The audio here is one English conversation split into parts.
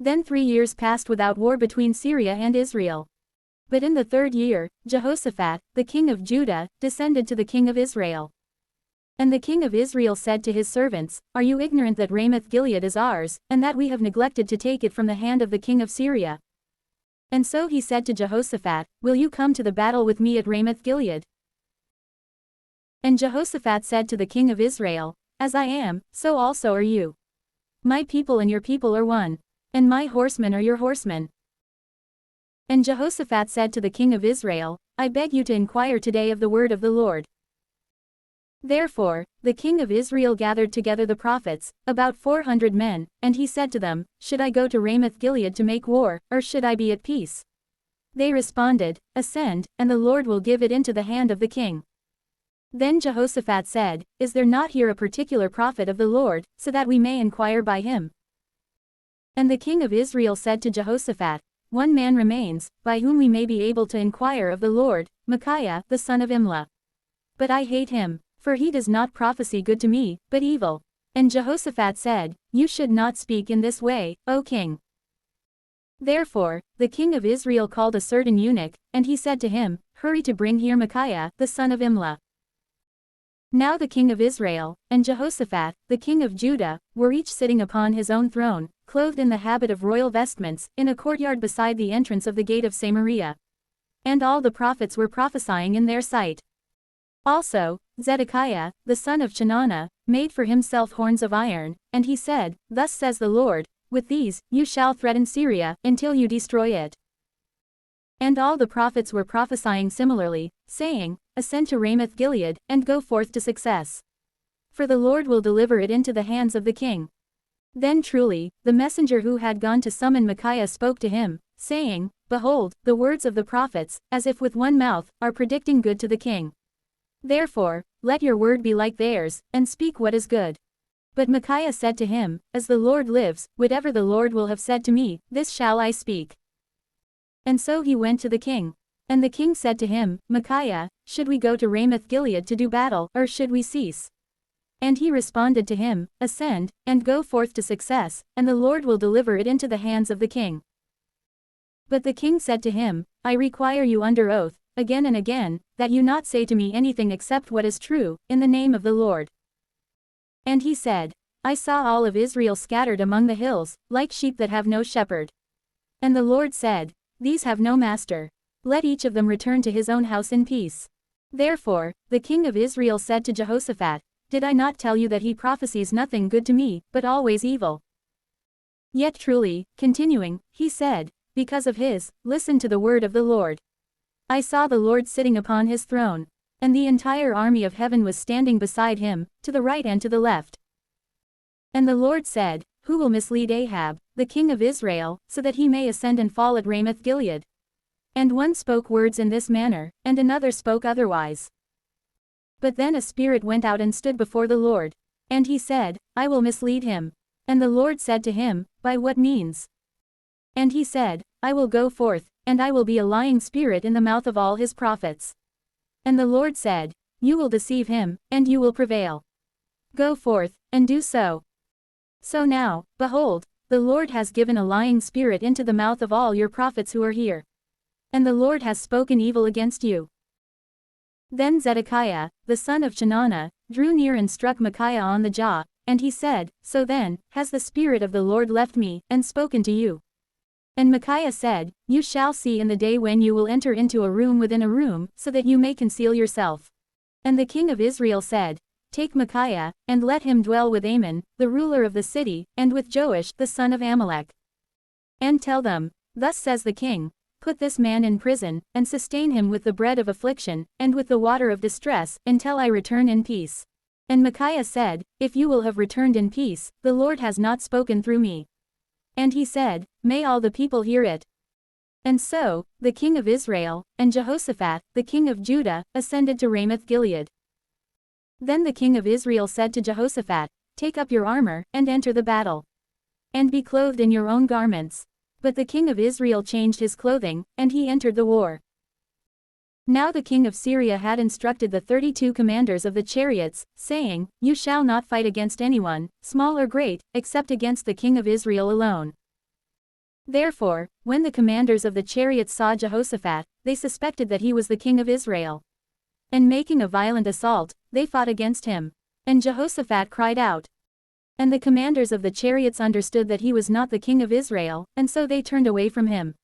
Then 3 years passed without war between Syria and Israel. But in the 3rd year, Jehoshaphat, the king of Judah, descended to the king of Israel. And the king of Israel said to his servants, "Are you ignorant that Ramoth-Gilead is ours, and that we have neglected to take it from the hand of the king of Syria?" And so he said to Jehoshaphat, "Will you come to the battle with me at Ramoth-Gilead?" And Jehoshaphat said to the king of Israel, "As I am, so also are you. My people and your people are one. And my horsemen are your horsemen." And Jehoshaphat said to the king of Israel, "I beg you to inquire today of the word of the Lord." Therefore, the king of Israel gathered together the prophets, about 400 men, and he said to them, "Should I go to Ramoth-Gilead to make war, or should I be at peace?" They responded, "Ascend, and the Lord will give it into the hand of the king." Then Jehoshaphat said, "Is there not here a particular prophet of the Lord, so that we may inquire by him?" And the king of Israel said to Jehoshaphat, "One man remains, by whom we may be able to inquire of the Lord, Micaiah, the son of Imlah. But I hate him, for he does not prophesy good to me, but evil." And Jehoshaphat said, "You should not speak in this way, O king." Therefore, the king of Israel called a certain eunuch, and he said to him, "Hurry to bring here Micaiah, the son of Imlah." Now the king of Israel, and Jehoshaphat, the king of Judah, were each sitting upon his own throne, clothed in the habit of royal vestments, in a courtyard beside the entrance of the gate of Samaria. And all the prophets were prophesying in their sight. Also, Zedekiah, the son of Chenaanah, made for himself horns of iron, and he said, "Thus says the Lord, with these, you shall threaten Syria, until you destroy it." And all the prophets were prophesying similarly, saying, "Ascend to Ramoth-Gilead, and go forth to success. For the Lord will deliver it into the hands of the king." Then truly, the messenger who had gone to summon Micaiah spoke to him, saying, "Behold, the words of the prophets, as if with one mouth, are predicting good to the king. Therefore, let your word be like theirs, and speak what is good." But Micaiah said to him, "As the Lord lives, whatever the Lord will have said to me, this shall I speak." And so he went to the king. And the king said to him, "Micaiah, should we go to Ramoth-Gilead to do battle, or should we cease?" And he responded to him, "Ascend, and go forth to success, and the Lord will deliver it into the hands of the king." But the king said to him, "I require you under oath, again and again, that you not say to me anything except what is true, in the name of the Lord." And he said, "I saw all of Israel scattered among the hills, like sheep that have no shepherd. And the Lord said, These have no master. Let each of them return to his own house in peace." Therefore, the king of Israel said to Jehoshaphat, "Did I not tell you that he prophesies nothing good to me, but always evil?" Yet truly, continuing, he said, "Because of his, listen to the word of the Lord. I saw the Lord sitting upon his throne, and the entire army of heaven was standing beside him, to the right and to the left. And the Lord said, Who will mislead Ahab, the king of Israel, so that he may ascend and fall at Ramoth-Gilead?" And one spoke words in this manner, and another spoke otherwise. But then a spirit went out and stood before the Lord. And he said, "I will mislead him." And the Lord said to him, "By what means?" And he said, "I will go forth, and I will be a lying spirit in the mouth of all his prophets." And the Lord said, "You will deceive him, and you will prevail. Go forth, and do so." So now, behold, the Lord has given a lying spirit into the mouth of all your prophets who are here. And the Lord has spoken evil against you. Then Zedekiah, the son of Chenaanah, drew near and struck Micaiah on the jaw, and he said, "So then, has the Spirit of the Lord left me, and spoken to you?" And Micaiah said, "You shall see in the day when you will enter into a room within a room, so that you may conceal yourself." And the king of Israel said, "Take Micaiah, and let him dwell with Amon, the ruler of the city, and with Joash, the son of Amalek. And tell them, Thus says the king, Put this man in prison, and sustain him with the bread of affliction, and with the water of distress, until I return in peace." And Micaiah said, "If you will have returned in peace, the Lord has not spoken through me." And he said, "May all the people hear it." And so, the king of Israel, and Jehoshaphat, the king of Judah, ascended to Ramoth-Gilead. Then the king of Israel said to Jehoshaphat, "Take up your armor, and enter the battle. And be clothed in your own garments." But the king of Israel changed his clothing, and he entered the war. Now the king of Syria had instructed the 32 commanders of the chariots, saying, "You shall not fight against anyone, small or great, except against the king of Israel alone." Therefore, when the commanders of the chariots saw Jehoshaphat, they suspected that he was the king of Israel. And making a violent assault, they fought against him. And Jehoshaphat cried out. And the commanders of the chariots understood that he was not the king of Israel, and so they turned away from him.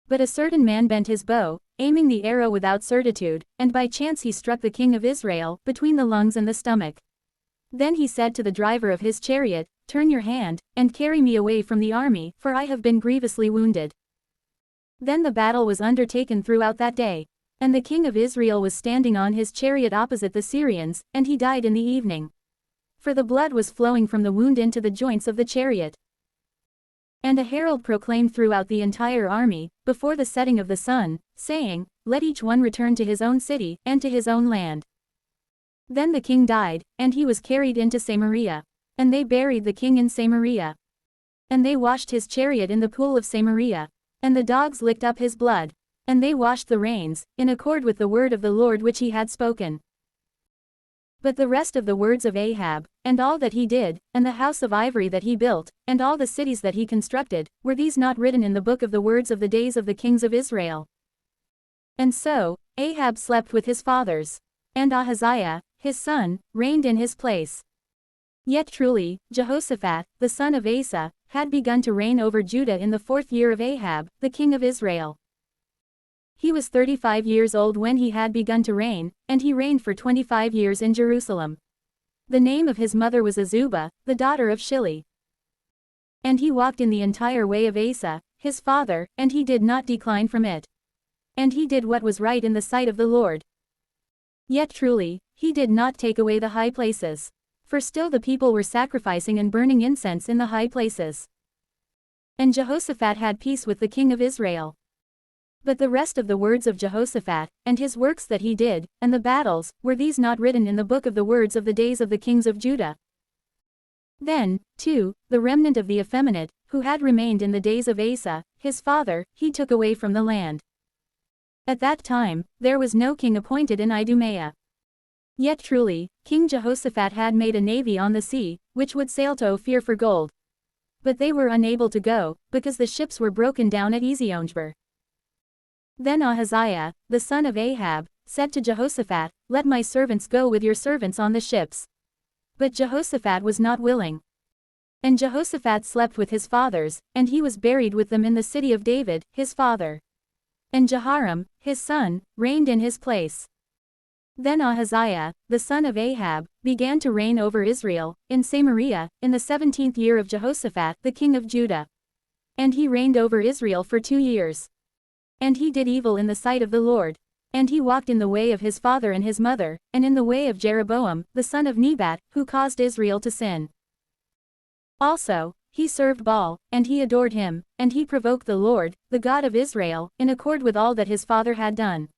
But a certain man bent his bow, aiming the arrow without certitude, and by chance he struck the king of Israel, between the lungs and the stomach. Then he said to the driver of his chariot, "Turn your hand, and carry me away from the army, for I have been grievously wounded." Then the battle was undertaken throughout that day. And the king of Israel was standing on his chariot opposite the Syrians, and he died in the evening. For the blood was flowing from the wound into the joints of the chariot. And a herald proclaimed throughout the entire army, before the setting of the sun, saying, "Let each one return to his own city, and to his own land." Then the king died, and he was carried into Samaria. And they buried the king in Samaria. And they washed his chariot in the pool of Samaria. And the dogs licked up his blood. And they washed the reins, in accord with the word of the Lord which he had spoken. But the rest of the words of Ahab, and all that he did, and the house of ivory that he built, and all the cities that he constructed, were these not written in the book of the words of the days of the kings of Israel? And so, Ahab slept with his fathers. And Ahaziah, his son, reigned in his place. Yet truly, Jehoshaphat, the son of Asa, had begun to reign over Judah in the 4th year of Ahab, the king of Israel. He was 35 years old when he had begun to reign, and he reigned for 25 years in Jerusalem. The name of his mother was Azubah, the daughter of Shili. And he walked in the entire way of Asa, his father, and he did not decline from it. And he did what was right in the sight of the Lord. Yet truly, he did not take away the high places. For still the people were sacrificing and burning incense in the high places. And Jehoshaphat had peace with the king of Israel. But the rest of the words of Jehoshaphat, and his works that he did, and the battles, were these not written in the book of the words of the days of the kings of Judah? Then, too, the remnant of the effeminate, who had remained in the days of Asa, his father, he took away from the land. At that time, there was no king appointed in Idumea. Yet truly, King Jehoshaphat had made a navy on the sea, which would sail to Ophir for gold. But they were unable to go, because the ships were broken down at Eziongeber. Then Ahaziah, the son of Ahab, said to Jehoshaphat, "Let my servants go with your servants on the ships." But Jehoshaphat was not willing. And Jehoshaphat slept with his fathers, and he was buried with them in the city of David, his father. And Jehoram, his son, reigned in his place. Then Ahaziah, the son of Ahab, began to reign over Israel, in Samaria, in the 17th year of Jehoshaphat, the king of Judah. And he reigned over Israel for 2 years. And he did evil in the sight of the Lord. And he walked in the way of his father and his mother, and in the way of Jeroboam, the son of Nebat, who caused Israel to sin. Also, he served Baal, and he adored him, and he provoked the Lord, the God of Israel, in accord with all that his father had done.